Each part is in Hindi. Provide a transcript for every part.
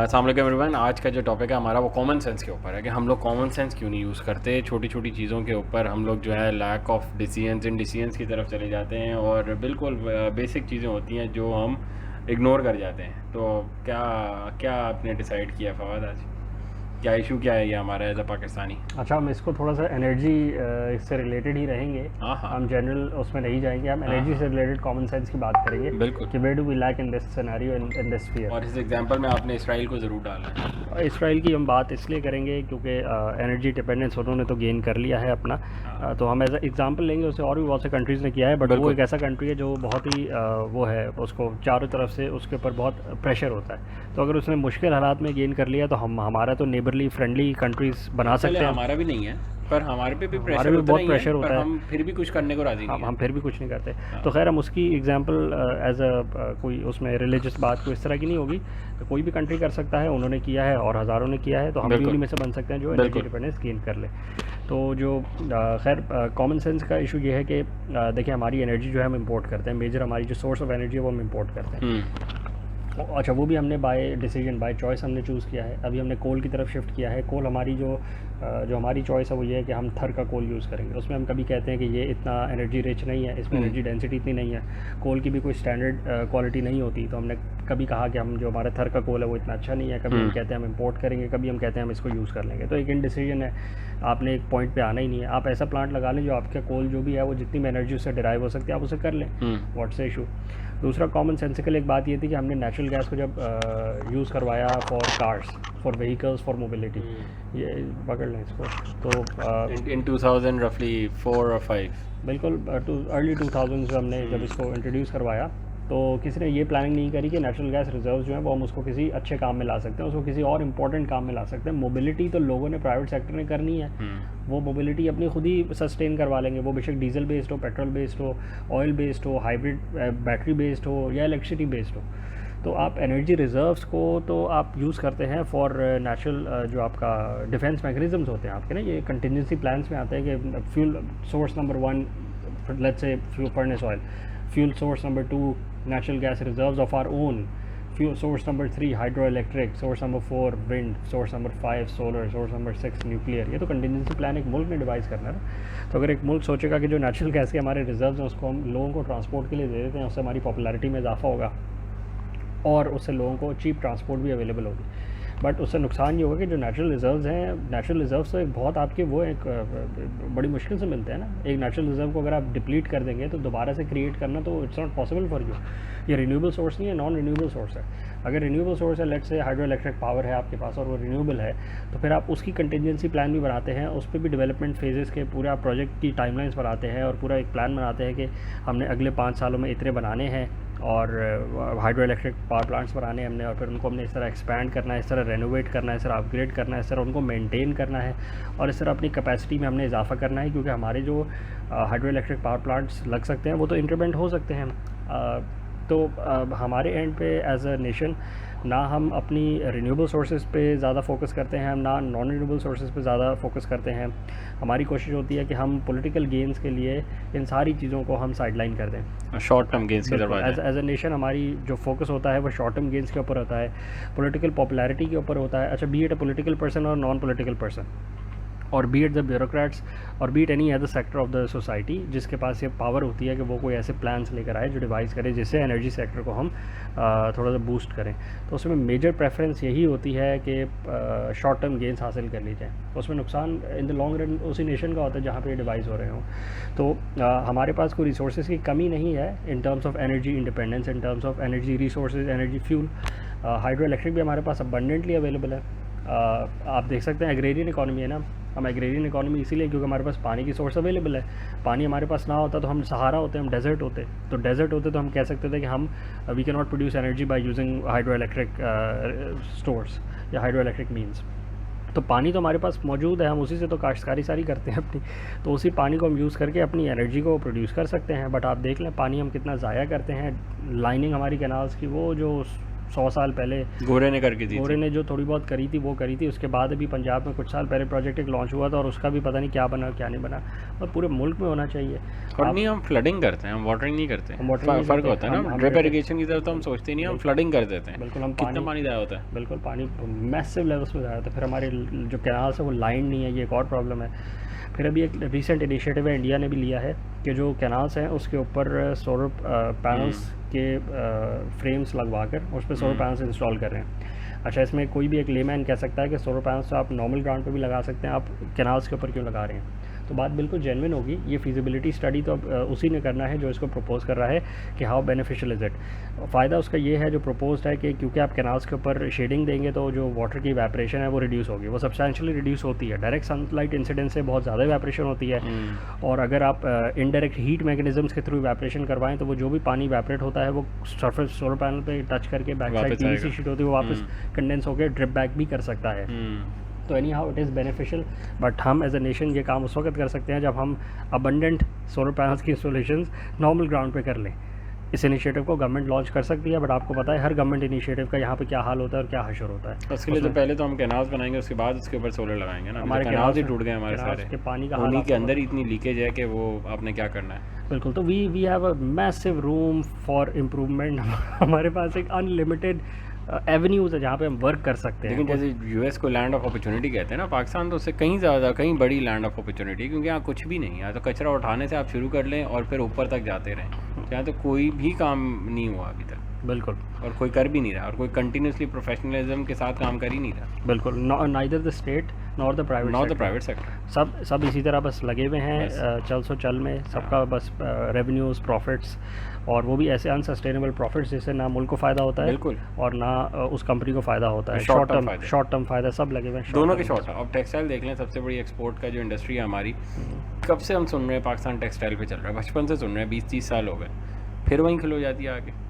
अस्सलाम वालेकुम एवरीवन। आज का जो टॉपिक है हमारा वो कॉमन सेंस के ऊपर है कि हम लोग कॉमन सेंस क्यों नहीं यूज़ करते। छोटी छोटी चीज़ों के ऊपर हम लोग जो है lack of decisions in decisions की तरफ चले जाते हैं और बिल्कुल बेसिक चीज़ें होती हैं जो हम इग्नोर कर जाते हैं। तो क्या क्या आपने डिसाइड किया फवाद, आज क्या इशू क्या है ये हमारा एज अ पाकिस्तानी? अच्छा, हम इसको थोड़ा सा एनर्जी इससे रिलेटेड ही रहेंगे। हाँ हाँ हम जनरल उसमें नहीं जाएंगे, हम हाँ एनर्जी हाँ से रिलेटेड कॉमन सेंस की बात करेंगे बिल्कुल। कि where do we lack in this scenario in this sphere. और इस एग्जांपल में आपने इसराइल को ज़रूर डाला है। इसराइल की हम बात इसलिए करेंगे क्योंकि एनर्जी डिपेंडेंस उन्होंने तो गेन कर लिया है अपना। हाँ तो हम एज एग्जांपल लेंगे, उसे और भी बहुत से कंट्रीज़ ने किया है, बट वो बिल्कुल। एक ऐसा कंट्री है जो बहुत ही वो है, उसको चारों तरफ से उसके ऊपर बहुत प्रेशर होता है। तो अगर उसने मुश्किल हालात में गेन कर लिया तो हम हमारा तो नेबरली फ्रेंडली कंट्रीज़ बना चले सकते हैं। हमारा भी नहीं है, पर हमारे पे भी हमारे प्रेशर भी उतना बहुत ही है, प्रेशर पर होता है। हम फिर भी कुछ करने को राज़ी नहीं हम है। फिर भी कुछ नहीं करते। हाँ तो खैर हम उसकी एग्जांपल एज अ कोई उसमें रिलीजियस बात कोई इस तरह की नहीं होगी। तो कोई भी कंट्री कर सकता है, उन्होंने किया है और हज़ारों ने किया है, तो हम भी बिल्कुल उन्हीं में से बन सकते हैं जो एनर्जी बिल्कुल। डिपेंडेंस गेन कर ले। तो जो खैर कॉमन सेंस का इशू ये है कि देखिए हमारी एनर्जी जो है हम इंपोर्ट करते हैं, मेजर हमारी जो सोर्स ऑफ एनर्जी है वो हम इंपोर्ट करते हैं। अच्छा, वो भी हमने बाय डिसीजन बाय चॉइस हमने चूज़ किया है। अभी हमने कोल की तरफ शिफ्ट किया है। कोल हमारी जो हमारी चॉइस है वो ये है कि हम थर का कोल यूज़ करेंगे। उसमें हम कभी कहते हैं कि ये इतना एनर्जी रिच नहीं है, इसमें एनर्जी डेंसिटी इतनी नहीं है, कोल की भी कोई स्टैंडर्ड क्वालिटी नहीं होती। तो हमने कभी कहा कि हम जो हमारा थर का कोल है वो इतना अच्छा नहीं है, कभी हम कहते हैं हम इंपोर्ट करेंगे, कभी हम कहते हैं हम इसको यूज़ कर लेंगे। तो एक इन डिसीजन है, आपने एक पॉइंट पे आना ही नहीं है। आप ऐसा प्लांट लगा लें जो आपका कोल जो भी है वो जितनी भी एनर्जी उससे डिराइव हो सकती है आप उसे कर लें, व्हाट्स द इशू। दूसरा कॉमन सेंसिकल एक बात ये थी कि हमने नेचुरल गैस को जब यूज़ करवाया for cars, for vehicles, for mobility, ये पकड़ लें इसको, तो इन 2000 रफली 4 और 5। बिल्कुल अर्ली 2000s में हमने जब इसको इंट्रोड्यूस करवाया तो किसी ने ये प्लानिंग नहीं करी कि नेचुरल गैस रिजर्व जो है वो हम उसको किसी अच्छे काम में ला सकते हैं, उसको किसी और इंपॉर्टेंट काम में ला सकते हैं। मोबिलिटी तो लोगों ने प्राइवेट सेक्टर ने करनी है, वो मोबिलिटी अपनी खुद ही सस्टेन करवा लेंगे, वो बेशक डीजल बेस्ड हो, पेट्रोल बेस्ड हो, ऑयल बेस्ड हो, हाइब्रिड बैटरी बेस्ड हो या इलेक्ट्रिसिटी बेस्ड हो। तो आप एनर्जी रिजर्व्स को तो आप यूज़ करते हैं फॉर नेचुरल जो आपका डिफेंस मैकेनिज्म्स होते हैं आपके ना, ये कंटिजेंसी प्लान्स में आते हैं कि fuel source number 1 let's say fuel furnace oil, fuel source number 2 natural gas reserves of our own, fuel source number 3 hydroelectric, source number 4 wind, source number 5 solar, source number 6 nuclear। ये तो कंटिजेंसी प्लान एक मुल्क ने डिवाइस करना है ना। तो अगर एक मुल्क सोचेगा कि जो नेचुरल गैस के हमारे रिजर्व्स हैं उसको हम लोगों को ट्रांसपोर्ट के लिए दे देते हैं, उससे हमारी पॉपुलैरिटी में इजाफा होगा और उससे लोगों को चीप ट्रांसपोर्ट भी अवेलेबल होगी। बट उससे नुकसान ये होगा कि जो नेचुरल रिजर्व्स हैं, नेचुरल रिजर्व्स तो एक बहुत आपके वो एक बड़ी मुश्किल से मिलते हैं ना। एक नेचुरल रिजर्व को अगर आप डिप्लीट कर देंगे तो दोबारा से क्रिएट करना तो it's not possible for you. ये रिन्यूएबल सोर्स नहीं है, नॉन रिन्यूएबल सोर्स है। अगर रिन्यूएबल सोर्स है, let's say hydro electric power है आपके पास और वो रिन्यूएबल है, तो फिर आप उसकी कंटिजेंसी प्लान भी बनाते हैं, उस पर भी डेवलपमेंट फेजेस के पूरे आप प्रोजेक्ट की टाइमलाइंस बनाते हैं और पूरा एक प्लान बनाते हैं कि हमने अगले 5 सालों में इतने बनाने हैं और हाइड्रो इलेक्ट्रिक पावर प्लांट्स बनाने हैं हमने, और फिर उनको हमने इस तरह एक्सपैंड करना है, इस तरह रेनोवेट करना है, इस तरह अपग्रेड करना है, इस तरह उनको मेंटेन करना है और इस तरह अपनी कैपेसिटी में हमने इजाफा करना है। क्योंकि हमारे जो हाइड्रो इलेक्ट्रिक पावर प्लांट्स लग सकते हैं वो तो इंप्लीमेंट हो सकते हैं। तो हमारे एंड पे एज अ नेशन ना हम अपनी रिन्यूएबल सोर्सेज पे ज़्यादा फोकस करते हैं, हम ना नॉन रिन्यूएबल सोर्सेज पे ज़्यादा फोकस करते हैं। हमारी कोशिश होती है कि हम पॉलिटिकल गेन्स के लिए इन सारी चीज़ों को हम साइडलाइन कर दें, शॉर्ट टर्म गेन्स की तरफ। एज अ नेशन हमारी जो फोकस होता है वो शॉर्ट टर्म गेन्स के ऊपर होता है, पॉलिटिकल पॉपुलैरिटी के ऊपर होता है। अच्छा, B it a political person और नॉन पॉलिटिकल पर्सन, और बी इट द ब्यूरोक्रेट्स और B it any other sector of the society जिसके पास ये पावर होती है कि वो कोई ऐसे प्लान्स लेकर आए जो डिवाइस करे जिससे एनर्जी सेक्टर को हम थोड़ा सा बूस्ट करें। तो उसमें मेजर प्रेफरेंस यही होती है कि शॉर्ट टर्म गेन्स हासिल कर ली जाए। उसमें नुकसान इन द लॉन्ग रन उसी नेशन का होता है जहाँ पे ये डिवाइस हो रहे हों। तो हमारे पास कोई रिसोर्सेज की कमी नहीं है in terms of energy independence, in terms of energy resources, energy fuel. Hydro electric भी हमारे पास अबंडेंटली अवेलेबल है। आप देख सकते हैं एग्रेरियन इकॉनमी है ना, हम एग्रेरियन इकॉनमी इसीलिए क्योंकि हमारे पास पानी की सोर्स अवेलेबल है। पानी हमारे पास ना होता तो हम सहारा होते, हम डेजर्ट होते। तो डेजर्ट होते तो हम कह सकते थे कि हम we can not produce energy by using hydro electric stores या हाइड्रो इलेक्ट्रिक मीन्स। तो पानी तो हमारे पास मौजूद है, हम उसी से तो काश्तकारी सारी करते हैं अपनी, तो उसी पानी को हम यूज़ करके अपनी एनर्जी को प्रोड्यूस कर सकते हैं। बट आप देख लें पानी हम कितना ज़ाया करते हैं, लाइनिंग हमारी कैनाल्स की वो जो 100 साल पहले गोरे ने करके दी गोरे ने जो थोड़ी बहुत करी थी वो करी थी। उसके बाद अभी पंजाब में कुछ साल पहले प्रोजेक्ट एक लॉन्च हुआ था और उसका भी पता नहीं क्या बना क्या नहीं बना, और पूरे मुल्क में होना चाहिए। और नहीं, हम फ्लडिंग करते हैं, हम वाटरिंग नहीं करते। फ़र्क होता है ना, ड्रिप इरिगेशन की तरफ तो हम सोचते नहीं, हम फ्लडिंग कर देते हैं। बिल्कुल, हम कितना पानी ज़ाया होता है। बिल्कुल, पानी मैसिव लेवल्स पे ज़ाया होता है। फिर हमारे जो कैनाल्स है वो लाइन नहीं है, ये एक और प्रॉब्लम है। फिर अभी एक रिसेंट इनिशिएटिव है, इंडिया ने भी लिया है कि जो कैनाल्स हैं उसके ऊपर सोलर पैनल्स के फ्रेम्स लगवा कर उस पर सोलर पैनल्स इंस्टॉल कर रहे हैं। अच्छा, इसमें कोई भी एक लेमैन कह सकता है कि सोलर पैनल्स तो आप नॉर्मल ग्राउंड पे भी लगा सकते हैं, आप कैनाल्स के ऊपर क्यों लगा रहे हैं? तो बात बिल्कुल जेन्युइन होगी। ये फिजिबिलिटी स्टडी तो अब उसी ने करना है जो इसको प्रपोज़ कर रहा है कि हाउ बेनिफिशियल इज़ इट। फ़ायदा उसका ये है जो प्रपोज्ड है कि क्योंकि आप कैनाल्स के ऊपर शेडिंग देंगे तो जो वाटर की इवेपरेशन है वो रिड्यूस होगी, वो सब्सटैंशियली रिड्यूस होती है। डायरेक्ट सनलाइट इंसिडेंस से बहुत ज़्यादा इवेपरेशन होती है, और अगर आप इनडायरेक्ट हीट मैकेनिज्म्स के थ्रू इवेपरेशन करवाएं तो वो जो भी पानी इवेपरेट होता है वो सरफेस सोलर पैनल पे टच करके बैक साइड पीवीसी शीट होती है वो वापस कंडेंस होकर ड्रिप बैक भी कर सकता है। तो any how it is beneficial, but हम एज ए नेशन ये काम उस वक्त कर सकते हैं जब हम अबंडेंट सोलर पैनल्स की इंस्टॉलेशंस नॉर्मल ग्राउंड पे कर लें। इस इनिशिएटिव को गवर्नमेंट लॉन्च कर सकती है, बट आपको पता है हर गवर्नमेंट इनिशिएटिव का यहाँ पे क्या हाल होता है और क्या हशर होता है। उसके लिए तो पहले तो हम कैनाल्स बनाएंगे, उसके बाद उसके ऊपर सोलर लगाएंगे ना। हमारे कैनाल्स ही टूट गए हमारे सारे, के पानी का उन्हीं के अंदर ही इतनी लीकेज है कि वो आपने क्या करना है। बिल्कुल, तो we have a massive room for improvement. हमारे पास एक अनलिमिटेड एवेन्यूज़ है जहाँ पे हम वर्क कर सकते हैं। लेकिन जैसे यूएस को लैंड ऑफ अपॉर्चुनिटी कहते हैं ना, पाकिस्तान तो उससे कहीं ज़्यादा कहीं बड़ी लैंड ऑफ अपॉर्चुनिटी, क्योंकि यहाँ कुछ भी नहीं है। यहाँ तो कचरा उठाने से आप शुरू कर लें और फिर ऊपर तक जाते रहें। यहाँ तो कोई भी काम नहीं हुआ अभी तक, बिल्कुल, और कोई कर भी नहीं रहा, और कोई कंटिन्यूसली प्रोफेशनलिज्म के साथ काम कर ही नहीं रहा। बिल्कुल, neither the state nor the private sector, सब इसी तरह बस लगे हुए हैं चल सो चल में। सबका बस रेवेन्यूज़, प्रॉफिट्स, और वो भी ऐसे अनसस्टेनेबल प्रॉफिट्स जिससे ना मुल्क को फ़ायदा होता है बिल्कुल, और ना उस कंपनी को फ़ायदा होता है। शॉर्ट टर्म फ़ायदा सब लगे हुए हैं, दोनों के शॉर्ट टर्म। अब टेक्सटाइल देख लें, सबसे बड़ी एक्सपोर्ट का जो इंडस्ट्री है हमारी, कब से हम सुन रहे हैं पाकिस्तान टेक्सटाइल पे चल रहा है, बचपन से सुन रहे हैं, 20-30 साल हो गए, फिर वहीं खिलो जाती है आगे।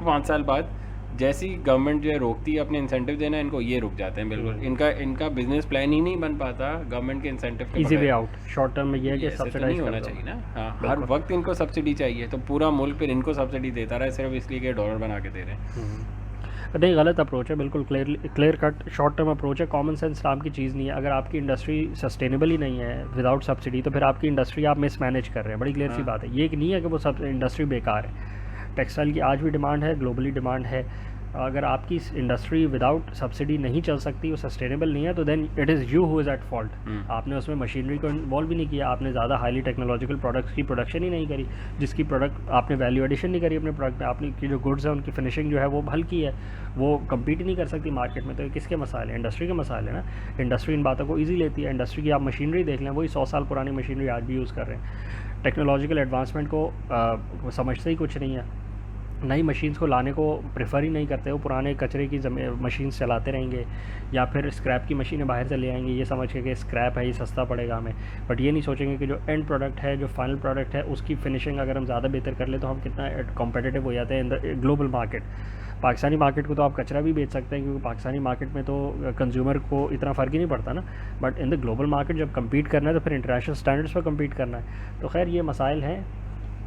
5 साल बाद जैसी गवर्नमेंट जो है रोकती है अपने इंसेंटिव देना, इनको ये रुक जाते हैं बिल्कुल। इनका बिजनेस प्लान ही नहीं बन पाता गवर्नमेंट के इंसेंटिव के easy way out. Short term में ये है कि सब्सिडाइज नहीं होना चाहिए ना। हाँ, हर वक्त इनको सब्सिडी चाहिए, तो पूरा मुल्क फिर इनको सब्सिडी देता रहा है सिर्फ इसलिए कि डॉलर बना के दे रहे हैं। नहीं, गलत अप्रोच है, बिल्कुल clear cut short term approach है। कॉमन सेंस नाम की चीज़ नहीं है। अगर आपकी इंडस्ट्री सस्टेनेबल ही नहीं है विदाउट सब्सिडी, तो फिर आपकी इंडस्ट्री आप मिसमैनेज कर रहे हैं। बड़ी क्लियर सी बात है। ये नहीं है कि वो सब इंडस्ट्री बेकार है। टेक्सटाइल की आज भी डिमांड है, ग्लोबली डिमांड है। अगर आपकी इंडस्ट्री विदाउट सब्सिडी नहीं चल सकती, वो सस्टेनेबल नहीं है, तो then it is you who is at fault. आपने उसमें मशीनरी को इन्वॉल्व भी नहीं किया, आपने ज़्यादा हाईली टेक्नोलॉजिकल प्रोडक्ट्स की प्रोडक्शन ही नहीं करी, जिसकी प्रोडक्ट आपने वैल्यू एडिशन नहीं करी अपने प्रोडक्ट में। आपने की जो गुड्स है उनकी फिनिशिंग जो है वो हल्की है, वो कम्पीट नहीं कर सकती मार्केट में। तो किसके मसाले? इंडस्ट्री के मसाले ना। इंडस्ट्री इन बातों को ईजी लेती है। इंडस्ट्री की आप मशीनरी देख लें, वही 100 साल पुरानी मशीनरी आज भी यूज़ कर रहे हैं। टेक्नोलॉजिकल एडवांसमेंट को समझते ही कुछ नहीं है। नई मशीन्स को लाने को प्रेफर ही नहीं करते, वो पुराने कचरे की मशीन्स चलाते रहेंगे, या फिर स्क्रैप की मशीनें बाहर से ले आएंगे ये समझ के कि स्क्रैप है, ये सस्ता पड़ेगा हमें। बट ये नहीं सोचेंगे कि जो एंड प्रोडक्ट है, जो फाइनल प्रोडक्ट है, उसकी फिनिशिंग अगर हम ज़्यादा बेहतर कर ले तो हम कितना कॉम्पिटिटिव हो जाते हैं in the global market. Pakistani market को तो आप कचरा भी बेच सकते हैं, क्योंकि पाकिस्तानी मार्केट में तो कंज्यूमर को इतना फ़र्क ही नहीं पड़ता ना। But in the global market जब कम्पीट करना है तो फिर इंटरनेशनल स्टैंडर्ड्स पर कम्पीट करना है। तो खैर ये मसाइल हैं।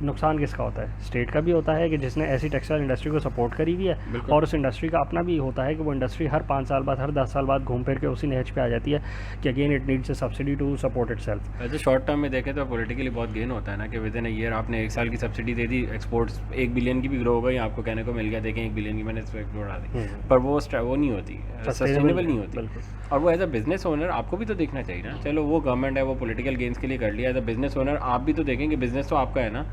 नुकसान किसका होता है? स्टेट का भी होता है कि जिसने ऐसी टेक्सटाइल इंडस्ट्री को सपोर्ट करी हुई है, और उस इंडस्ट्री का अपना भी होता है कि वो इंडस्ट्री हर 5 साल बाद, हर 10 साल बाद घूम फिर के उसी नहज पे आ जाती है कि again it needs a subsidy to support itself. ऐसे शॉर्ट टर्म में देखें तो पॉलिटिकली बहुत गेन होता है ना, कि विद इन अ ईयर आपने 1 साल की सब्सिडी दे दी, एक्सपोर्ट्स 1 बिलियन की भी ग्रो हो गई, आपको कहने को मिल गया देखें 1 बिलियन की मैंने एक्सपोर्ट बढ़ा दी, पर वो नहीं होती, सस्टेनेबल नहीं होती। और वो एज अ बिजनेस ओनर आपको भी तो देखना चाहिए ना। चलो वो गवर्नमेंट है, वो पॉलिटिकल गेन्स के लिए कर लिया, एज अ बिजनेस ओनर आप भी तो देखें कि बिजनेस तो आपका है ना,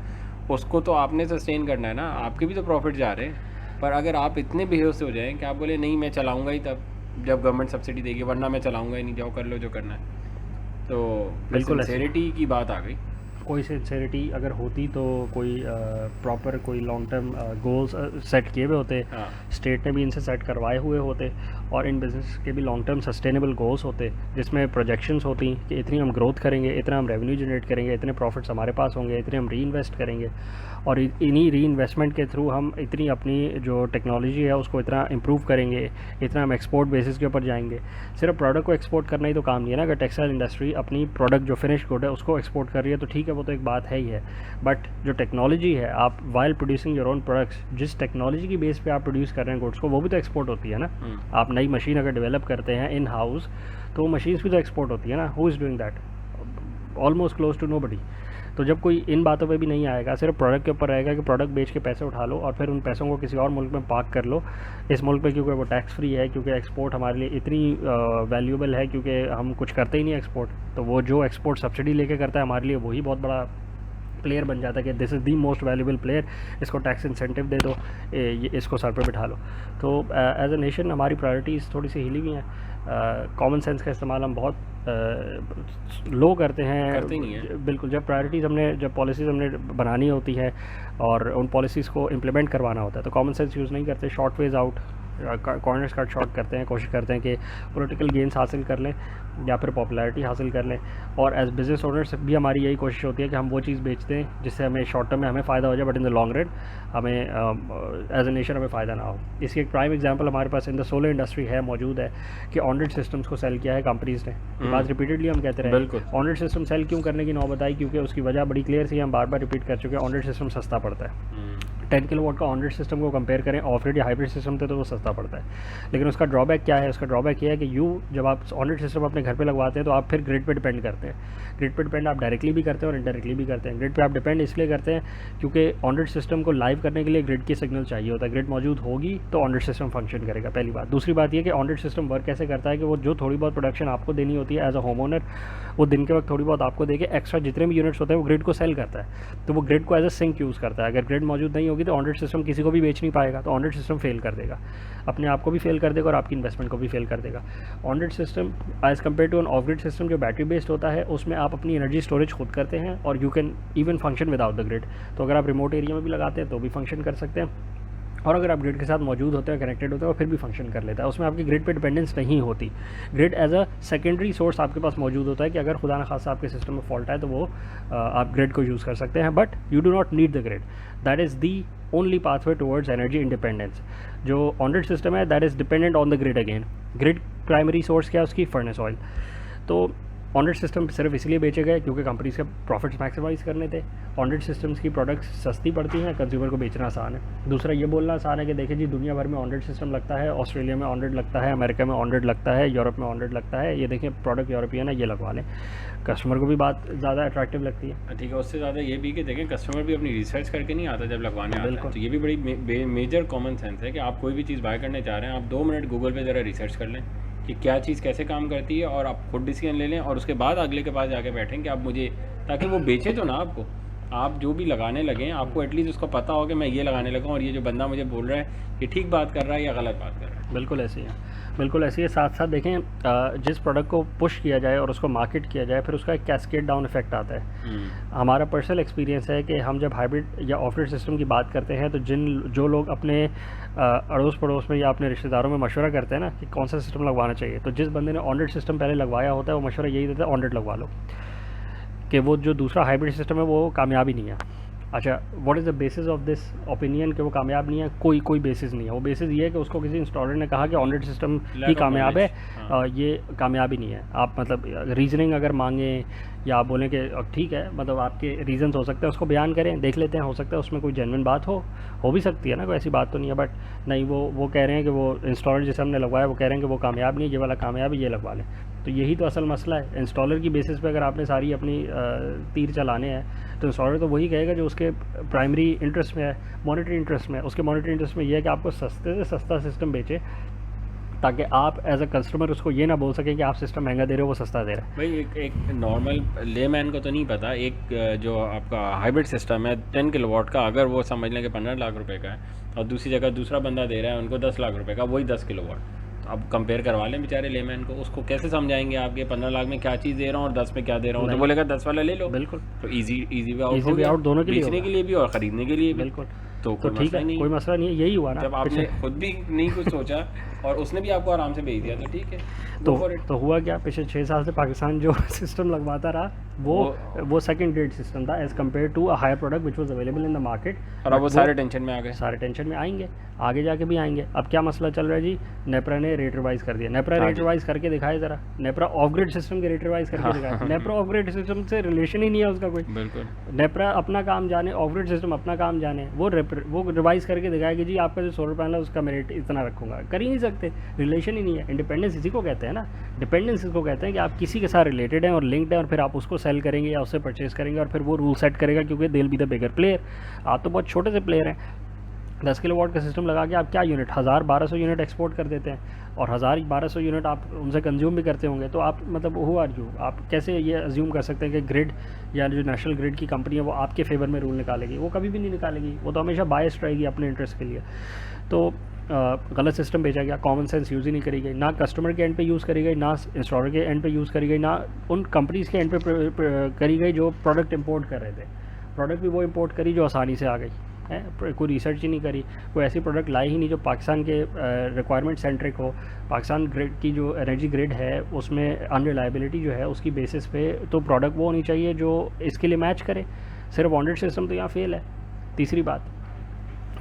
उसको तो आपने सस्टेन करना है ना, आपके भी तो प्रॉफिट जा रहे हैं। पर अगर आप इतने बेहोश से हो जाएं कि आप बोले नहीं मैं चलाऊंगा ही तब जब गवर्नमेंट सब्सिडी देगी, वरना मैं चलाऊंगा ही नहीं, जाओ कर लो जो करना है, तो बिल्कुल सिंसेरिटी की बात आ गई। कोई सिंसेरिटी अगर होती तो कोई प्रॉपर कोई लॉन्ग टर्म गोल्स सेट किए हुए होते, स्टेट ने भी इनसे सेट करवाए हुए होते, और इन बिज़नेस के भी लॉन्ग टर्म सस्टेनेबल गोल्स होते, जिसमें प्रोजेक्शंस होती कि इतनी हम ग्रोथ करेंगे, इतना हम रेवेन्यू जनरेट करेंगे, इतने प्रॉफिट्स हमारे पास होंगे, इतने हम री इन्वेस्ट करेंगे, और इन्हीं री इन्वेस्टमेंट के थ्रू हम इतनी अपनी जो टेक्नोलॉजी है उसको इतना इम्प्रूव करेंगे, इतना हम एक्सपोर्ट बेसिस के ऊपर जाएंगे। सिर्फ प्रोडक्ट को एक्सपोर्ट करना ही तो काम नहीं है ना। अगर टेक्सटाइल इंडस्ट्री अपनी प्रोडक्ट जो फिनिश गुड है उसको एक्सपोर्ट कर रही है तो ठीक है, है वो तो एक बात है ही है, बट जो टेक्नोलॉजी है, आप while producing your own products, जिस टेक्नोलॉजी की बेस पे आप प्रोड्यूस कर रहे हैं गुड्स को, वो भी तो एक्सपोर्ट होती है ना। आप नई मशीन अगर डेवलप करते हैं इन हाउस, तो मशीन्स भी तो एक्सपोर्ट होती है ना। Who is doing that? Almost close to nobody. तो जब कोई इन बातों पे भी नहीं आएगा, सिर्फ प्रोडक्ट के ऊपर रहेगा कि प्रोडक्ट बेच के पैसे उठा लो और फिर उन पैसों को किसी और मुल्क में पार्क कर लो, इस मुल्क पे क्योंकि वो टैक्स फ्री है, क्योंकि एक्सपोर्ट हमारे लिए इतनी वैल्यूएबल है, क्योंकि हम कुछ करते ही नहीं एक्सपोर्ट, तो वो जो एक्सपोर्ट सब्सिडी लेके करता है हमारे लिए वही बहुत बड़ा प्लेयर बन जाता है कि this is the most valuable player, इसको टैक्स इंसेंटिव दे दो, इसको सर पे बिठा लो। तो एज अ नेशन हमारी प्रायोरिटीज़ थोड़ी सी हिली हुई हैं। कॉमन सेंस का इस्तेमाल हम बहुत लो करते करते ही नहीं हैं। है। बिल्कुल, जब पॉलिसीज़ हमने बनानी होती है और उन पॉलिसीज़ को इम्प्लीमेंट करवाना होता है, तो कॉमन सेंस यूज़ नहीं करते, short veg out, corners cut short करते हैं, कोशिश करते हैं कि पॉलिटिकल गेंस हासिल कर लें या फिर पॉपुलैरिटी हासिल कर लें। और एज बिजनेस ओनर्स भी हमारी यही कोशिश होती है कि हम वो चीज़ बेचते हैं जिससे हमें शॉर्ट टर्म में हमें फ़ायदा हो जाए, but in the long run हमें एज ए नेशन हमें फ़ायदा ना हो। इसकी एक प्राइम एग्जांपल हमारे पास इन द सोलर इंडस्ट्री है, मौजूद है, कि ऑनरेड सिस्टम्स को सेल किया है कंपनीज़ ने। ये बात रिपीटेडली हम कहते रहे। बिल्कुल। ऑनरेड सिस्टम सेल क्यों करने की नौबत आई? क्योंकि उसकी वजह बड़ी क्लियर सी, हम बार बार रिपीट कर चुके हैं, ऑनरेड सिस्टम सस्ता पड़ता है। 10 किलोवाट का ऑनरेड सिस्टम को कंपेयर करें ऑफ ग्रिड या हाइब्रिड सिस्टम से, तो वो सस्ता पड़ता है। लेकिन उसका ड्रॉबैक क्या है? उसका ड्रॉबैक ये है कि जब आप ऑनरेड सिस्टम अपने घर पे लगवाते हैं तो आप फिर ग्रिड पे डिपेंड करते हैं। ग्रिड पे डिपेंड आप डायरेक्टली भी करते हैं और इनडायरेक्टली भी करते हैं। ग्रिड पे आप डिपेंड इसलिए करते हैं क्योंकि ऑनरेड सिस्टम को लाइव करने के लिए ग्रिड की सिग्नल चाहिए होता है। ग्रिड मौजूद होगी तो ऑनरेड सिस्टम फंक्शन करेगा, पहली बात। दूसरी बात ये कि ऑनरेड सिस्टम वर्क कैसे करता है कि वो जो थोड़ी बहुत प्रोडक्शन आपको देनी होती है एज अ होम ओनर, वो दिन के वक्त थोड़ी बहुत आपको देके एक्स्ट्रा जितने भी यूनिट्स होते हैं वो ग्रिड को सेल करता है। तो वो ग्रिड को एज अ सिंक यूज़ करता है। अगर ग्रिड मौजूद नहीं होगी तो ऑनरेड सिस्टम किसी को भी बेच नहीं पाएगा, तो ऑनरेड सिस्टम फेल कर देगा, अपने आप को भी फेल कर देगा और आपकी इन्वेस्टमेंट को भी फेल कर देगा। On grid system as compare to an off grid system जो बैटरी बेस्ड होता है, उसमें आप अपनी एनर्जी स्टोरेज खुद करते हैं और you can even function without the grid. तो अगर आप रिमोट एरिया में भी लगाते हैं तो भी फंक्शन कर सकते हैं, और अगर आप ग्रिड के साथ मौजूद होते हैं, कनेक्टेड होते हैं, और फिर भी फंक्शन कर लेता है। उसमें आपकी ग्रिड पे डिपेंडेंस नहीं होती। Grid as a secondary source आपके पास मौजूद होता है कि अगर खुदा न खासा आपके सिस्टम में फॉल्ट आए तो वो आप ग्रिड को यूज़ कर सकते हैं, but you do not need the grid. That is the only pathway towards energy independence. जो ऑनरेड सिस्टम है that is dependent on the grid again. Grid primary source क्या है उसकी? Furnace oil. तो ऑनरेड सिस्टम सिर्फ इसलिए बेचे गए क्योंकि कंपनीज के प्रॉफिट्स मैक्सिमाइज़ करने थे। ऑनरेड सिस्टम्स की प्रोडक्ट्स सस्ती पड़ती हैं, कंज्यूमर को बेचना आसान है। दूसरा ये बोलना आसान है कि देखिए जी दुनिया भर में ऑनरेड सिस्टम लगता है, ऑस्ट्रेलिया में ऑनरेड लगता है, अमेरिका में ऑनरेड लगता है, यूरोप में ऑनरेड लगता है, ये देखिए प्रोडक्ट यूरोपियन है, ये लगवा लें। कस्टमर को भी बात ज़्यादा अट्रैक्टिव लगती है। ठीक है, उससे ज़्यादा ये भी कि देखें कस्टमर भी अपनी रिसर्च करके नहीं आता जब लगवाने आता है। तो ये भी बड़ी मेजर कॉमन सेंस है कि आप कोई भी चीज़ बाय करने चाह रहे हैं, आप 2 मिनट गूगल पे ज़रा रिसर्च कर लें कि क्या चीज़ कैसे काम करती है, और आप खुद डिसीजन ले लें, और उसके बाद अगले के पास जाके बैठें कि आप मुझे, ताकि वो बेचे तो ना आपको, आप जो भी लगाने लगें आपको एटलीस्ट उसको पता हो कि मैं ये लगाने लगा हूँ और ये जो बंदा मुझे बोल रहा है ये ठीक बात कर रहा है या गलत बात कर रहा है। बिल्कुल ऐसे ही है, बिल्कुल ऐसे ही है। साथ साथ देखें जिस प्रोडक्ट को पुश किया जाए और उसको मार्केट किया जाए, फिर उसका एक कैस्केड डाउन इफेक्ट आता है। हमारा पर्सनल एक्सपीरियंस है कि हम जब हाइब्रिड या ऑफ ग्रिड सिस्टम की बात करते हैं तो जो लोग अपने अड़ोस पड़ोस में या अपने रिश्तेदारों में मशवरा करते हैं ना कि कौन सा सिस्टम लगवाना चाहिए, तो जिस बंदे ने ऑन ग्रिड सिस्टम पहले लगवाया होता है वो मशवरा यही देता है ऑन ग्रिड लगवा लो, कि वो जो दूसरा हाइब्रिड सिस्टम है वो कामयाब ही नहीं है। अच्छा, what is the basis of this opinion कि वो कामयाब नहीं है? कोई बेसिस नहीं है। वो बेसिस ये है कि उसको किसी इंस्टॉलर ने कहा कि ऑन ग्रिड सिस्टम ही कामयाब है, ये कामयाब ही नहीं है। आप मतलब रीजनिंग अगर मांगें या आप बोलें कि ठीक है, मतलब आपके रीजंस हो सकते हैं, उसको बयान करें, देख लेते हैं, हो सकता है उसमें कोई जेन्युइन बात हो भी सकती है ना, कोई ऐसी बात तो नहीं है। बट नहीं, वो कह रहे हैं कि वो इंस्टॉलर जिसे हमने लगवाया वो कह रहे हैं कि वो कामयाब नहीं है, ये वाला कामयाब है, ये लगवा लें। तो यही तो असल मसला है। इंस्टॉलर की बेसिस पे अगर आपने सारी अपनी तीर चलाने हैं तो इंस्टॉलर तो वही कहेगा जो उसके प्राइमरी इंटरेस्ट में है, मॉनेटरी इंटरेस्ट में है। उसके मॉनेटरी इंटरेस्ट में ये है कि आपको सस्ते से सस्ता सिस्टम बेचे, ताकि आप एज अ कस्टमर उसको ये ना बोल सकें कि आप सिस्टम महंगा दे रहे हो, वो सस्ता दे रहा है। भाई एक नॉर्मल लेमैन को तो नहीं पता, एक जो आपका हाइब्रिड सिस्टम है 10 किलोवाट का, अगर वो समझ लें कि 15 लाख रुपए का है और दूसरी जगह दूसरा बंदा दे रहा है उनको 10 लाख रुपए का, वही 10 किलोवाट, तो अब कंपेयर करवा लें बेचारे लेमैन को। उसको कैसे समझाएंगे आपके 15 लाख में क्या चीज़ दे रहा हूँ और 10 में क्या दे रहा हूँ? तो बोलेगा 10 वाला ले लो। बिल्कुल, तो इजी वे आउट दोनों के लिए, बेचने के लिए भी और ख़रीदने के लिए भी। बिल्कुल। तो ठीक है, कोई मसला नहीं है, यही हुआ ना। जब आपने खुद भी नहीं कुछ सोचा और उसने भी आपको आराम से भेज दिया, तो ठीक है, तो go for it। तो हुआ क्या, पिछले 6 साल से पाकिस्तान जो सिस्टम लगवाता रहा वो सेकंड ग्रेड सिस्टम था as compare to a higher product which was available in the market. और अब वो सारे टेंशन में आ गए। सारे टेंशन में आएंगे, आगे जाके भी आएंगे। अब क्या मसला चल रहा है जी, नेपरा ने रेट रिवाइज कर दिया। नेपरा हाँ रेट जी। रिवाइज करके दिखाए ज़रा, नेपरा ऑफ ग्रेड सिस्टम के रेट रिवाइज करके दिखाए। नेपरा ऑफ ग्रेड सिस्टम से रिलेशन ही नहीं है उसका कोई। बिल्कुल। नेपरा अपना काम जाने, ऑफ ग्रिड सिस्टम अपना काम जाने, वो रिवाइज करके दिखाया कि जी आपका जो सोलर पैनल है उसका मैं रेट इतना रखूंगा। कर ही नहीं सकते, रिलेशन ही नहीं है। इंडिपेंडेंस इसी को कहते हैं ना, डिपेंडेंस इसको कहते हैं कि आप किसी के साथ रिलेटेड हैं और लिंक्ड हैं और फिर आप उसको सेल करेंगे या उससे परचेज करेंगे और फिर वो रूल सेट करेगा, क्योंकि they will be the bigger player. आप तो बहुत छोटे से प्लेयर हैं। 10 किलोवाट का सिस्टम लगा के आप क्या यूनिट 1000-1200 यूनिट एक्सपोर्ट कर देते हैं और 1000-1200 यूनिट आप उनसे कंज्यूम भी करते होंगे। तो आप मतलब हु आर यू, आप कैसे ये अज्यूम कर सकते हैं कि ग्रिड या जो नेशनल ग्रिड की कंपनी है वो आपके फेवर में रूल निकालेगी? वो कभी भी नहीं निकालेगी, वो तो हमेशा बायस्ड रहेगी अपने इंटरेस्ट के लिए। तो गलत सिस्टम भेजा गया, कॉमन सेंस यूज़ ही नहीं करी गई, ना कस्टमर के एंड पे यूज़ करी गई, ना इंस्टॉलर के एंड पे यूज़ करी गई, ना उन कंपनीज़ के एंड पे करी गई जो प्रोडक्ट इंपोर्ट कर रहे थे। प्रोडक्ट भी वो इंपोर्ट करी जो आसानी से आ गई है, कोई रिसर्च ही नहीं करी, कोई ऐसी प्रोडक्ट लाई ही नहीं जो पाकिस्तान के रिक्वायरमेंट सेंट्रिक हो। पाकिस्तान ग्रिड की जो एनर्जी ग्रिड है उसमें अनरिलायबिलिटी जो है उसकी बेसिस पे तो प्रोडक्ट वो होनी चाहिए जो इसके लिए मैच करे। सिर्फ ऑनरेट सिस्टम तो यहाँ फेल है। तीसरी बात,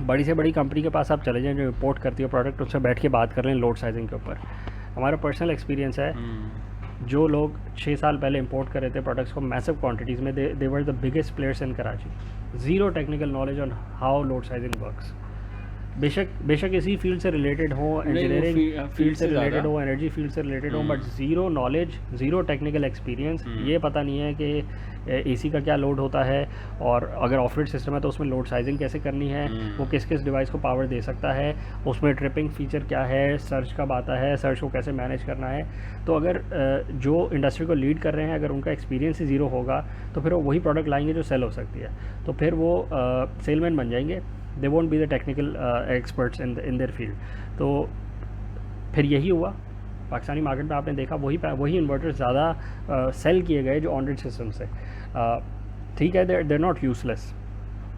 बड़ी से बड़ी कंपनी के पास आप चले जाएं जो इंपोर्ट करती है प्रोडक्ट, उससे बैठ के बात कर लें लोड साइजिंग के ऊपर। हमारा पर्सनल एक्सपीरियंस है, जो लोग 6 साल पहले इंपोर्ट कर रहे थे प्रोडक्ट्स को मैसिव क्वांटिटीज़ में, they were the biggest players in Karachi. Zero technical knowledge on how load sizing works. बेशक इसी फील्ड से रिलेटेड हो, इंजीनियरिंग फील्ड से रिलेटेड हो, एनर्जी फील्ड से रिलेटेड हो, but zero knowledge, zero technical experience. ये पता नहीं है कि एसी का क्या लोड होता है और अगर ऑफ ग्रिड सिस्टम है तो उसमें लोड साइजिंग कैसे करनी है, वो किस किस डिवाइस को पावर दे सकता है, उसमें ट्रिपिंग फीचर क्या है, सर्च कब आता है, सर्च को कैसे मैनेज करना है। तो अगर जो इंडस्ट्री को लीड कर रहे हैं अगर उनका एक्सपीरियंस ही ज़ीरो होगा तो फिर वो वही प्रोडक्ट लाएंगे जो सेल हो सकती है, तो फिर वो सेलमैन बन जाएंगे। They won't be the technical experts in their field. तो फिर यही हुआ पाकिस्तानी मार्केट में, आपने देखा वही इन्वर्टर्स ज़्यादा सेल किए गए जो ऑन ग्रिड सिस्टम से। ठीक है, they are not useless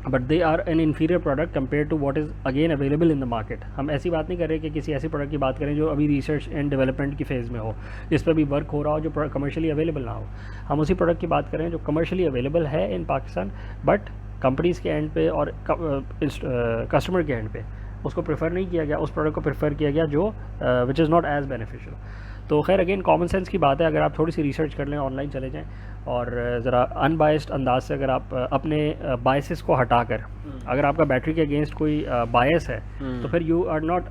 but they are an inferior product compare to what is again available in the market. हम ऐसी बात नहीं कर रहे कि किसी ऐसी प्रोडक्ट की बात करें जो अभी रिसर्च एंड डेवलपमेंट की फेज़ में हो, जिस पर भी वर्क हो रहा हो, जो कमर्शियली अवेलेबल ना हो। हम उसी प्रोडक्ट की बात करें जो कमर्शियली अवेलेबल है इन पाकिस्तान, बट कंपनीज़ के एंड पे और कस्टमर के एंड पे उसको प्रेफर नहीं किया गया, उस प्रोडक्ट को प्रेफर किया गया जो which is not as beneficial. तो खैर अगेन कॉमन सेंस की बात है, अगर आप थोड़ी सी रिसर्च कर लें, ऑनलाइन चले जाएं और ज़रा अनबायस्ड अंदाज से अगर आप अपने बायसेस को हटाकर, अगर आपका बैटरी के अगेंस्ट कोई बायस है तो फिर यू आर नॉट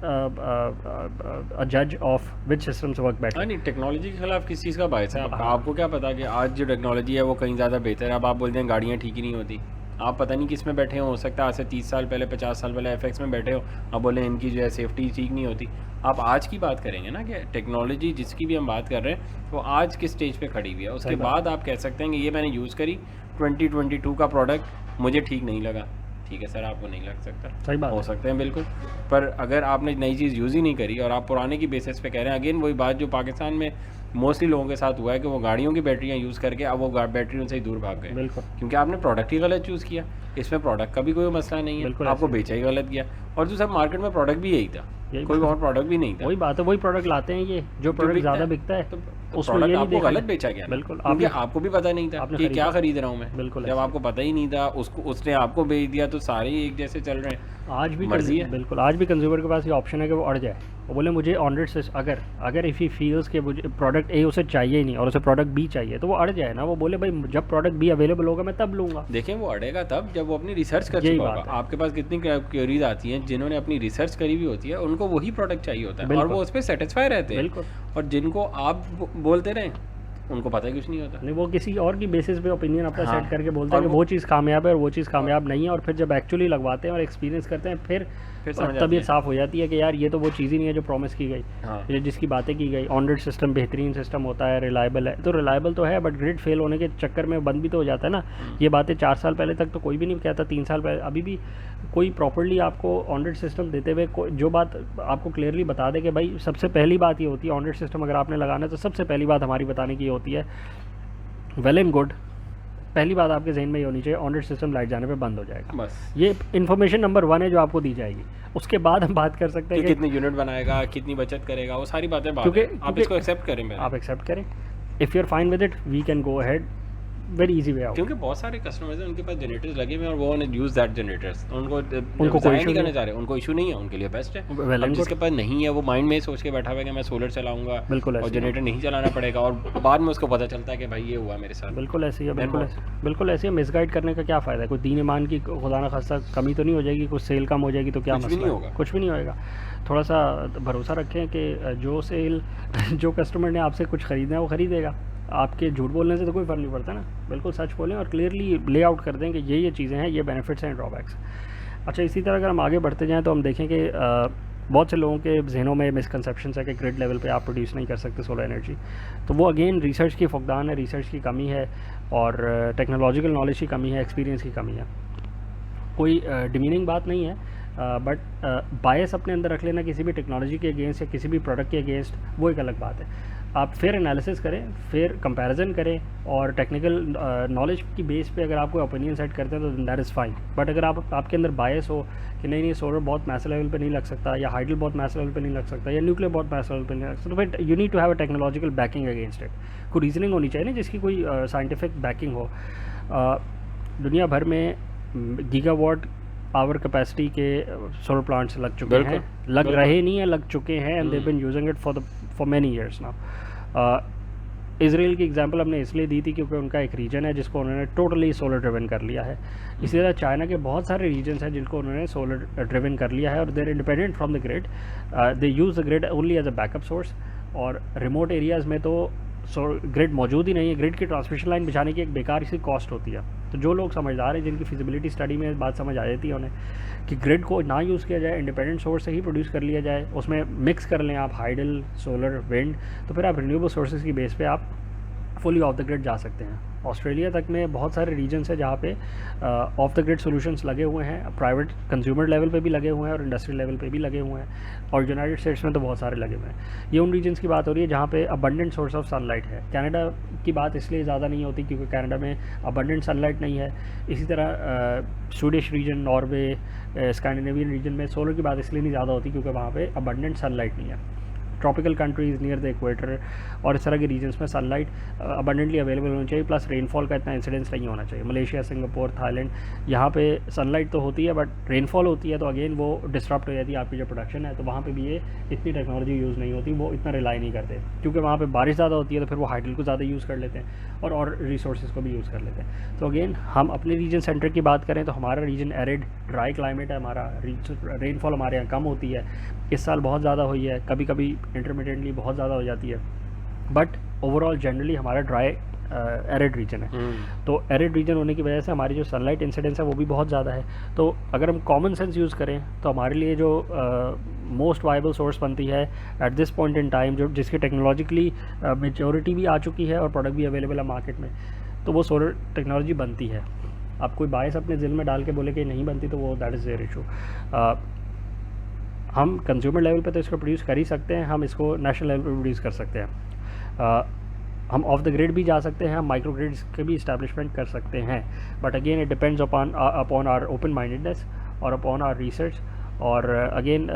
अ जज of which systems work better. नहीं, टेक्नोलॉजी के खिलाफ किस चीज़ का बायस है? आपको क्या पता कि आज जो टेक्नोलॉजी है वो कहीं ज़्यादा बेहतर है। अब आप बोलते हैं गाड़ियाँ ठीक ही नहीं होती, आप पता नहीं किस में बैठे हो सकता है आज से 30 साल पहले 50 साल पहले FX में बैठे हो, आप बोले इनकी जो है सेफ्टी ठीक नहीं होती। आप आज की बात करेंगे ना कि टेक्नोलॉजी जिसकी भी हम बात कर रहे हैं वो आज किस स्टेज पे खड़ी हुई है, उसके बाद आप कह सकते हैं कि ये मैंने यूज़ करी 2022 का प्रोडक्ट मुझे ठीक नहीं लगा। ठीक है सर, आपको नहीं लग सकता, सही बात हो सकते हैं बिल्कुल, पर अगर आपने नई चीज़ यूज़ ही नहीं करी और आप पुराने की बेसिस पे कह रहे हैं, अगेन वही बात जो पाकिस्तान में मोस्टली लोगों के साथ हुआ है कि वो गाड़ियों की बैटरियाँ यूज़ करके अब वो बैटरियों से ही दूर भाग गए, बिल्कुल, क्योंकि आपने प्रोडक्ट ही गलत चूज़ किया। इसमें प्रोडक्ट का भी कोई मसला नहीं है, आपको बेचा ही गलत किया। और जो सब मार्केट में प्रोडक्ट भी यही था, कोई और प्रोडक्ट भी नहीं था। वही बात है, वही प्रोडक्ट लाते हैं ये जो प्रोडक्ट ज़्यादा बिकता है, तो उसमें ये आपको गलत बेचा गया। बिल्कुल, क्योंकि आपको भी पता नहीं था कि क्या खरीद रहा हूँ मैं। बिल्कुल, जब आपको पता ही नहीं था, उसने आपको बेच दिया, तो सारे ही एक जैसे चल रहे हैं। आज भी मर्जी है, बिल्कुल, आज भी कंज्यूमर के पास ये ऑप्शन है कि वो अड़ जाए, वो बोले मुझे ऑन ग्रिड से अगर इफ़ ही फील्स के मुझे प्रोडक्ट ए उसे चाहिए ही नहीं और उसे प्रोडक्ट बी चाहिए, तो वो अड़ जाए ना। वो बोले भाई जब प्रोडक्ट बी अवेलेबल होगा मैं तब लूँगा। देखें, वो अड़ेगा तब जब वो अपनी रिसर्च कर चुका होगा। आपके पास कितनी क्वेरीज आती हैं जिन्होंने अपनी रिसर्च करी हुई होती है, उनको वही प्रोडक्ट चाहिए होता है और वो उस पर सेटिस्फाई रहते हैं। और जिनको आप बोलते रहें उनको पता ही कुछ नहीं होता। नहीं, वो किसी और की बेसिस पे ओपिनियन अपना सेट करके बोलते हैं कि वो चीज़ कामयाब है और वो चीज़ कामयाब नहीं है, और फिर जब एक्चुअली लगवाते हैं और एक्सपीरियंस करते हैं फिर तबीयत साफ़ हो जाती है कि यार ये तो वो चीज़ ही नहीं है जो प्रॉमिस की गई, ये जिसकी बातें की गई। ऑन ग्रिड सिस्टम बेहतरीन सिस्टम होता है, रिलायबल है, तो रिलायबल तो है, बट ग्रिड फेल होने के चक्कर में बंद भी तो हो जाता है ना। ये बातें 4 साल पहले तक तो कोई भी नहीं कहता, 3 साल पहले अभी भी कोई प्रॉपर्ली आपको ऑन ग्रिड सिस्टम देते हुए जो बात आपको क्लियरली बता दे कि भाई सबसे पहली बात ये होती है ऑन ग्रिड सिस्टम अगर आपने लगाना है तो सबसे पहली बात हमारी बताने की होती है वेल एंड गुड पहली बात आपके जहन में ये होनी चाहिए, ऑन ग्रिड सिस्टम लाइट जाने पे बंद हो जाएगा। बस ये इन्फॉर्मेशन नंबर 1 है जो आपको दी जाएगी। उसके बाद हम बात कर सकते कि हैं कि कितनी यूनिट बनाएगा, कितनी बचत करेगा, वो सारी बातें बात क्योंकि है। आप इसको एक्सेप्ट करें पहले। आप एक्सेप्ट करें, if you are fine with it we can go ahead, very easy way out. क्योंकि बहुत सारे कस्टमर्स हैं उनके पास जनरेटर्स लगे हुए हैं और वो यूज़ दैट जनरेटर्स, उनको कोई ज़ाया issue नहीं करना नहीं। चाह रहे, उनको इशू नहीं है, उनके लिए बेस्ट है। Well अब and जिसके पास नहीं है वो माइंड में सोच के बैठा हुआ है कि मैं सोलर चलाऊंगा बिल्कुल और ऐसे ही जनरेटर नहीं चलाना पड़ेगा, और बाद में उसको पता चलता है कि भाई ये हुआ मेरे साथ। बिल्कुल ऐसे ही है, Then बिल्कुल ऐसे ही। मिसगाइड करने का क्या फ़ायदा है? कोई दीन ईमान की खुदा ना खास्ता कमी तो नहीं हो जाएगी, कुछ सेल कम हो जाएगी तो क्या कुछ भी मसला नहीं है? होगा। कुछ भी नहीं होएगा। थोड़ा सा भरोसा रखें कि जो सेल जो कस्टमर ने आपसे कुछ ख़रीदना है वो ख़रीदेगा। आपके झूठ बोलने से तो कोई फ़र्क नहीं पड़ता ना, बिल्कुल सच बोलें और क्लियरली ले आउट कर दें कि ये चीज़ें हैं, ये बेनिफिट्स हैं, ड्रॉबैक्स। अच्छा, इसी तरह अगर हम आगे बढ़ते जाएँ तो हम देखें कि बहुत से लोगों के जहनों में मिसकंसेप्शंस है कि ग्रिड लेवल पे आप प्रोड्यूस नहीं कर सकते सोलर एनर्जी। तो वो अगेन रिसर्च की फुकदान है, रिसर्च की कमी है और टेक्नोलॉजिकल नॉलेज की कमी है, एक्सपीरियंस की कमी है। कोई डिमीनिंग बात नहीं है, बट बायस अपने अंदर रख लेना किसी भी टेक्नोलॉजी के अगेंस्ट या किसी भी प्रोडक्ट के अगेंस्ट, वो एक अलग बात है। आप फेयर एनालिसिस करें, फेयर कंपैरिजन करें और टेक्निकल नॉलेज की बेस पे अगर आप कोई ओपिनियन सेट करते हैं तो दैट इज़ फाइन। बट अगर आपके अंदर बायस हो कि नहीं सोलर बहुत मैस लेवल पे नहीं लग सकता, या हाइडल बहुत मैस लेवल पे नहीं लग सकता, या न्यूक्लियर बहुत मैस लेवल पे नहीं लग सकता, तो फिर you need to have a technological backing against it. कोई रीजनिंग होनी चाहिए ना जिसकी कोई साइंटिफिक बैकिंग हो। दुनिया भर में गीगावाट आवर कैपेसिटी के सोलर प्लांट्स लग चुके हैं, लग रहे नहीं है, लग चुके हैं, and they've been using it for many years now. Israel की एग्जांपल हमने इसलिए दी थी क्योंकि उनका एक रीजन है जिसको उन्होंने टोटली सोलर ड्रिवन कर लिया है। इसी तरह चाइना के बहुत सारे रीजन्स हैं जिनको उन्होंने सोलर ड्रिवन कर लिया है और they're independent from the grid, they use the grid only as a backup source. और रिमोट एरियाज़ में तो ग्रिड मौजूद ही नहीं है, ग्रिड की ट्रांसमिशन लाइन बिछाने की एक बेकार सी कॉस्ट होती है। तो जो लोग समझदार हैं, जिनकी फिजिबिलिटी स्टडी में बात समझ आ जाती है उन्हें कि ग्रिड को ना यूज़ किया जाए, इंडिपेंडेंट सोर्स से ही प्रोड्यूस कर लिया जाए, उसमें मिक्स कर लें आप हाइडल, सोलर, विंड, तो फिर आप रिन्यूएबल सोर्सेज की बेस पे आप फुली ऑफ द ग्रिड जा सकते हैं। ऑस्ट्रेलिया तक में बहुत सारे रीजन्स हैं जहाँ पे ऑफ द ग्रिड सॉल्यूशंस लगे हुए हैं, प्राइवेट कंज्यूमर लेवल पे भी लगे हुए हैं और इंडस्ट्रियल लेवल पे भी लगे हुए हैं, और यूनाइटेड स्टेट्स में तो बहुत सारे लगे हुए हैं। ये उन रीजन्स की बात हो रही है जहाँ पे अबंडेंट सोर्स ऑफ सनलाइट है। कनाडा की बात इसलिए ज़्यादा नहीं होती क्योंकि कनाडा में अबंडेंट सनलाइट नहीं है। इसी तरह Swedish region, Norway, Scandinavian region में सोलर की बात इसलिए नहीं ज़्यादा होती क्योंकि वहाँ पे अबंडेंट सनलाइट नहीं है। Tropical countries near the equator और इस तरह के रीजन्स में सनलाइट अबंडेंटली अवेलेबल होनी चाहिए, प्लस रेनफॉल का इतना इंसिडेंस नहीं होना चाहिए। मलेशिया, सिंगापुर, थाईलैंड, यहाँ पे सनलाइट तो होती है बट रेनफॉल होती है तो अगेन वो डिस्टर्ब हो जाती है आपकी जो प्रोडक्शन है। तो वहाँ पे भी ये इतनी टेक्नोलॉजी यूज़ नहीं होती, वो इतना रिलाई नहीं करते क्योंकि वहाँ पे बारिश ज़्यादा होती है तो फिर वो हाइडल को ज़्यादा यूज़ कर लेते हैं और रिसोर्सेज को भी यूज़ कर लेते हैं। तो अगेन हम अपने रीजन सेंटर की बात करें तो हमारा रीजन एरिड ड्राई क्लाइमेट है, हमारा रेनफॉल हमारे यहाँ कम होती है। इस साल बहुत ज़्यादा हुई है, कभी कभी इंटरमीडिएटली बहुत ज़्यादा हो जाती है, बट ओवरऑल जनरली हमारा ड्राई एरिड रीजन है। तो एरिड रीजन होने की वजह से हमारी जो सनलाइट इंसिडेंस है वो भी बहुत ज़्यादा है। तो अगर हम कॉमन सेंस यूज़ करें तो हमारे लिए जो मोस्ट वाइबल सोर्स बनती है at this point in time, जो जिसकी टेक्नोलॉजिकली मेच्योरिटी भी आ चुकी है और प्रोडक्ट भी अवेलेबल है मार्केट में, तो वो सोलर टेक्नोलॉजी बनती है। आप कोई बायस अपने दिल में डाल के बोले कि नहीं बनती तो वो दैट इज़ देयर इशू। हम कंज्यूमर लेवल पे तो इसको प्रोड्यूस कर ही सकते हैं, हम इसको नेशनल लेवल पे प्रोड्यूस कर सकते हैं, हम ऑफ द ग्रिड भी जा सकते हैं, हम माइक्रो ग्रिड्स के भी इस्टेब्लिशमेंट कर सकते हैं। But again it depends upon our open mindedness और अपॉन आवर रिसर्च। और अगेन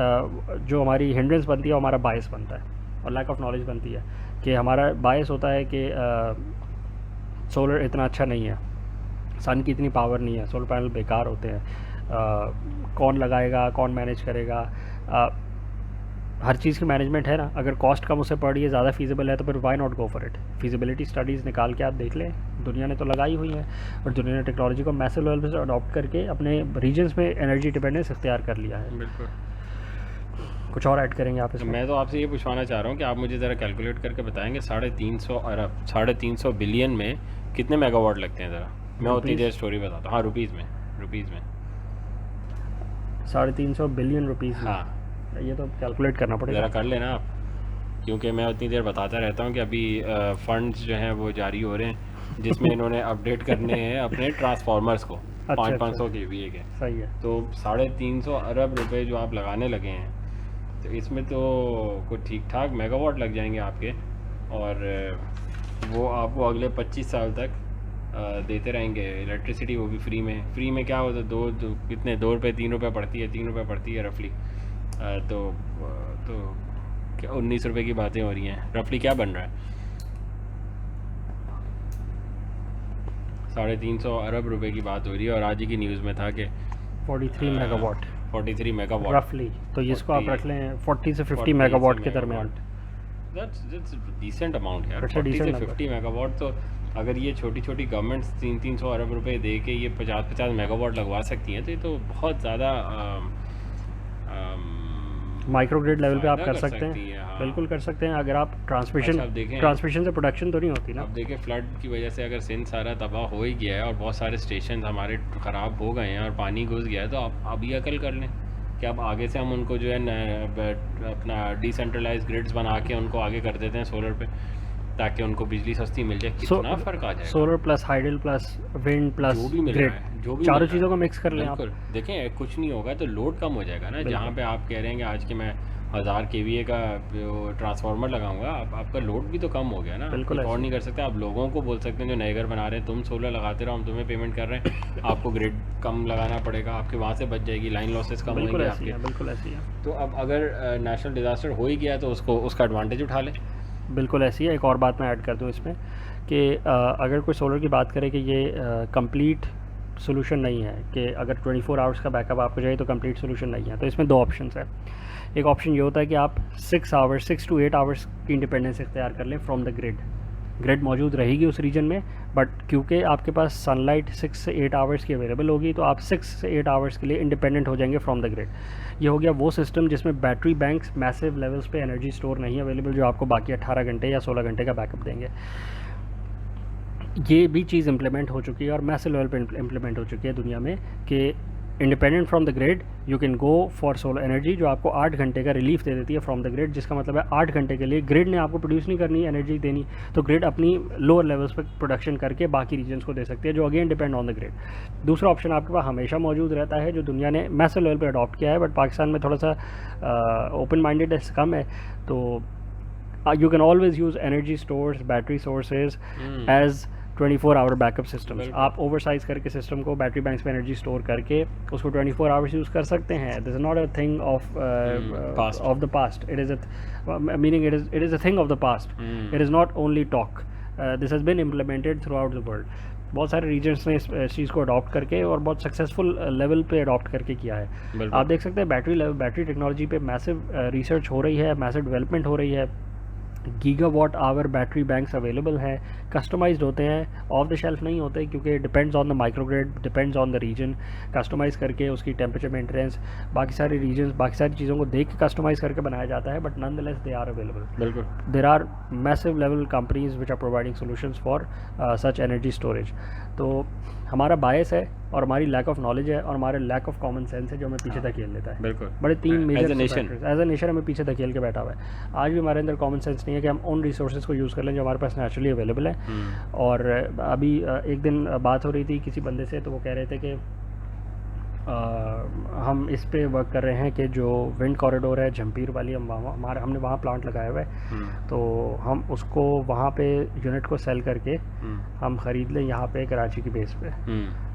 जो हमारी हिंड्रेंस बनती है वो हमारा बायस बनता है और लैक ऑफ नॉलेज बनती है कि हमारा बायस होता है कि सोलर इतना अच्छा नहीं है, सन की इतनी पावर नहीं है, सोलर पैनल बेकार होते हैं, कौन लगाएगा, कौन मैनेज करेगा। हर चीज़ की मैनेजमेंट है ना, अगर कॉस्ट कम उससे पड़ रही है, ज़्यादा फीजिबल है तो फिर why not go for it. Feasibility studies निकाल के आप देख लें, दुनिया ने तो लगाई हुई है और दुनिया ने टेक्नोलॉजी को मैसिव लेवल पर अडॉप्ट करके अपने रीजन्स में एनर्जी डिपेंडेंस इख्तियार कर लिया है। बिल्कुल। कुछ और ऐड करेंगे आप इसमें? मैं तो आपसे ये पूछवाना चाह रहा हूँ कि आप मुझे ज़रा कैलकुलेट करके बताएंगे 350 अरब 350 बिलियन में कितने मेगावाट लगते हैं? ज़रा मैं उतनी देर स्टोरी बताता हूँ। हाँ, रुपीज़ में 350 बिलियन रुपीज़। हाँ, ये तो कैलकुलेट करना पड़ेगा, ज़रा कर लेना आप, क्योंकि मैं उतनी देर बताता रहता हूँ कि अभी फंड्स जो हैं वो जारी हो रहे हैं जिसमें इन्होंने अपडेट करने हैं अपने ट्रांसफार्मर्स को 500 kVA के। सही है। तो 350 अरब रुपए जो आप लगाने लगे हैं, तो इसमें तो कुछ ठीक ठाक मेगावाट लग जाएंगे आपके, और वो आपको अगले 25 साल तक देते रहेंगे इलेक्ट्रिसिटी, वो भी फ्री में क्या होता है, कितने 2 रुपये 3 रुपये पड़ती है, 3 रुपये पड़ती है रफली। तो क्या 19 रुपये की बातें हो रही हैं, रफली क्या बन रहा है, 350 अरब रुपए की बात हो रही है। और आज ही की न्यूज़ में था कि 43 मेगावाट 43 मेगावाट रफली, तो इसको आप रख लें 40 से 50 मेगावाट के दरमियान। दैट्स डिसेंट अमाउंट यार, अच्छा, 40 से decent 50 मेगावाट। तो अगर ये छोटी छोटी गवर्नमेंट्स 300 अरब रुपए दे के ये 50 मेगावाट लगवा सकती हैं, तो ये तो बहुत ज़्यादा माइक्रो ग्रिड लेवल पे आप फ़ायदा कर सकते सकती हैं। है, हाँ। बिल्कुल कर सकते हैं। अगर आप अच्छा, ट्रांसमिशन अब देखें, ट्रांसमिशन से प्रोडक्शन तो नहीं होती ना। अब देखिए फ्लड की वजह से अगर सिंध सारा तबाह हो ही गया है और बहुत सारे स्टेशन हमारे ख़राब हो गए हैं और पानी घुस गया है, तो आप अभी अकल कर लें कि अब आगे से हम उनको जो है अपना डिसेंट्रलाइज ग्रिड्स बना के उनको आगे कर देते हैं सोलर पे, ताकि उनको बिजली सस्ती मिल जाए। कितना फ़र्क आ जाएगा, solar plus hydel plus wind plus जो भी मिल ग्रिड, रहा है, जो भी चारों मिल रहा चीज़ों है। को मिक्स कर लें आप। बिल्कुल, देखें कुछ नहीं होगा तो लोड कम हो जाएगा ना। जहाँ पे आप कह रहे हैं कि आज के मैं 1000 kVA का ट्रांसफार्मर लगाऊंगा, आपका लोड भी तो कम हो गया ना। बिल्कुल कुछ और नहीं कर सकते आप, लोगों को बोल सकते हैं जो नए घर बना रहे हैं, तुम सोलर लगाते रहो, हम तुम्हें पेमेंट कर रहे हैं, आपको ग्रिड कम लगाना पड़ेगा, आपके वहाँ से बच जाएगी, लाइन लॉसेस कम बिल्कुल होंगे ऐसी आपके। है, बिल्कुल ऐसी है। तो अब अगर नेशनल डिज़ास्टर हो ही गया तो उसका एडवांटेज उठा लें। बिल्कुल ऐसी है। एक और बात मैं ऐड कर दूं इसमें कि अगर कोई सोलर की बात करे कि ये कंप्लीट सोल्यूशन नहीं है, कि अगर 24 आवर्स का बैकअप आपको चाहिए तो कंप्लीट सोल्यूशन नहीं है, तो इसमें दो ऑप्शंस है। एक ऑप्शन ये होता है कि आप 6 to 8 आवर्स की इंडिपेंडेंस इख्तियार कर लें फ्रॉम द ग्रिड मौजूद रहेगी उस रीजन में, बट क्योंकि आपके पास सनलाइट 6 से 8 आवर्स की अवेलेबल होगी, तो आप 6 से 8 आवर्स के लिए इंडिपेंडेंट हो जाएंगे फ्रॉम द ग्रिड। ये हो गया वो सिस्टम जिसमें बैटरी बैंक्स मैसिव लेवल्स पे एनर्जी स्टोर नहीं अवेलेबल, जो आपको बाकी 18 घंटे या 16 घंटे का बैकअप देंगे। ये भी चीज़ इंप्लीमेंट हो चुकी है और मैसिव लेवल पे इंप्लीमेंट हो चुकी है दुनिया में कि independent from the grid you can go for solar energy, जो आपको 8 घंटे का रिलीफ दे देती है फ्रॉम द ग्रिड, जिसका मतलब है 8 घंटे के लिए ग्रिड ने आपको प्रोड्यूस नहीं करनी एनर्जी देनी, तो ग्रिड अपनी लोअर लेवल्स पर प्रोडक्शन करके बाकी रीजन्स को दे सकती है, जो again depend on the grid. दूसरा ऑप्शन आपके पास हमेशा मौजूद रहता है, जो दुनिया ने मैसिव लेवल पर अडॉप्ट किया है, बट पाकिस्तान में थोड़ा सा ओपन माइंडेडनेस कम है, तो you can always use energy stores, battery sources as 24 hour backup systems. आप ओवरसाइज करके सिस्टम को बैटरी बैंक्स में एनर्जी स्टोर करके उसको 24 आवर्स यूज़ कर सकते हैं। This is not a thing of the past, it is meaning it is a thing of the past, it is not only talk, this has been implemented throughout the world. बहुत सारे रीजन्स ने इस चीज़ को अडॉप्ट करके और बहुत सक्सेसफुल लेवल पे अडॉप्ट करके किया है। आप देख सकते हैं बैटरी टेक्नोलॉजी पे मैसिव रिसर्च हो रही है, मैसिव डेवलपमेंट हो रही है, gigawatt hour battery banks available हैं, कस्टमाइज्ड होते हैं, ऑफ द शेल्फ नहीं होते, क्योंकि depends on the microgrid, depends on the region. Customize करके उसकी टेम्परेचर मेंटेनेंस, बाकी सारी रीजन्स, बाकी सारी चीज़ों को देख के कस्टमाइज़ करके बनाया जाता है, but none the less they are available. बिल्कुल, there are massive level companies which are providing solutions for such energy storage. तो हमारा बायस है और हमारी लैक ऑफ नॉलेज है और हमारे लैक ऑफ कॉमन सेंस है जो हमें पीछे धकेल देता है। बिल्कुल, बड़े 3 major nation as a nation हमें पीछे धकेल के बैठा हुआ है। आज भी हमारे अंदर कॉमन सेंस नहीं है कि हम उन रिसोर्सेज को यूज़ कर लें जो हमारे पास नेचुरली अवेलेबल है। और अभी एक दिन बात हो रही थी किसी बंदे से, तो वो कह रहे थे कि हम इस पे वर्क कर रहे हैं कि जो विंड कॉरिडोर है जंपीर वाली, हमने वहाँ प्लांट लगाया हुआ है, तो हम उसको वहाँ पे यूनिट को सेल करके हम ख़रीद लें यहाँ पे कराची की बेस पे,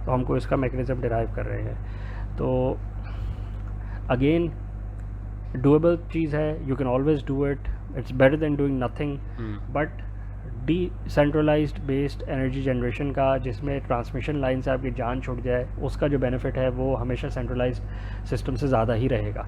तो हमको इसका मैकेनिज़्म डिराइव कर रहे हैं। तो अगेन डूएबल चीज़ है, you can always do it, it's better than doing nothing, but decentralized based energy generation का, जिसमें ट्रांसमिशन लाइन से आपकी जान छूट जाए, उसका जो बेनिफिट है वो हमेशा सेंट्रलाइज्ड सिस्टम से ज़्यादा ही रहेगा।